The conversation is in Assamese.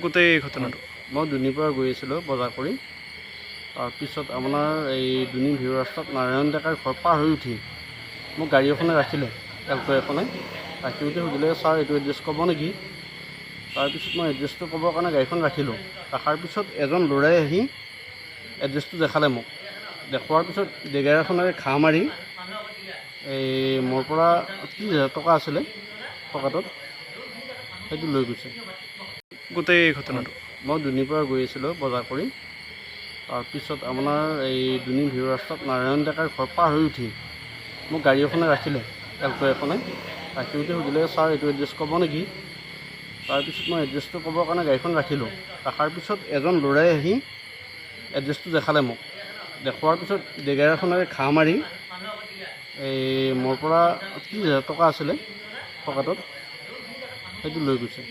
গোটেই ঘটনাটো মই দুনিৰ পৰা গৈ আছিলোঁ বজাৰ কৰি। তাৰপিছত আপোনাৰ এই দুনি ভিউ ৰাস্তাত নাৰায়ণ ডেকাৰ ঘৰ পাৰ হৈ উঠি মোক গাড়ী এখনে ৰাখিলে, এল্ট' এখনে ৰাখি উঠি সুধিলে, ছাৰ এইটো এড্ৰেছ ক'ব নেকি? তাৰপিছত মই এড্ৰেছটো ক'বৰ কাৰণে গাড়ীখন ৰাখিলোঁ। ৰখাৰ পিছত এজন ল'ৰাই আহি এড্ৰেছটো দেখালে মোক। দেখুৱাৰ পিছত ডেগাৰখনেৰে ঘাঁ মাৰি এই মোৰ পৰা 30,000 টকা আছিলে টকাটোত, সেইটো লৈ গৈছে। গোটেই ঘটনাটো মই দুনিৰ পৰা গৈ আছিলোঁ বজাৰ কৰি। তাৰপিছত আপোনাৰ এই দুনি ভিউ ৰাস্তাত নাৰায়ণ ডেকাৰ ঘৰ পাৰ হৈ উঠি মোক গাড়ী এখনে ৰাখিলে, এল্ট' এখনে ৰাখি উঠি সুধিলে, ছাৰ এইটো এড্ৰেছ ক'ব নেকি? তাৰপিছত মই এড্ৰেছটো ক'বৰ কাৰণে গাড়ীখন ৰাখিলোঁ। ৰখাৰ পিছত এজন ল'ৰাই আহি এড্ৰেছটো দেখালে মোক। দেখুৱাৰ পিছত ডেগাৰখনেৰে ঘাঁ মাৰি এই মোৰ পৰা 30,000 টকা আছিলে টকাটোত, সেইটো লৈ গৈছে।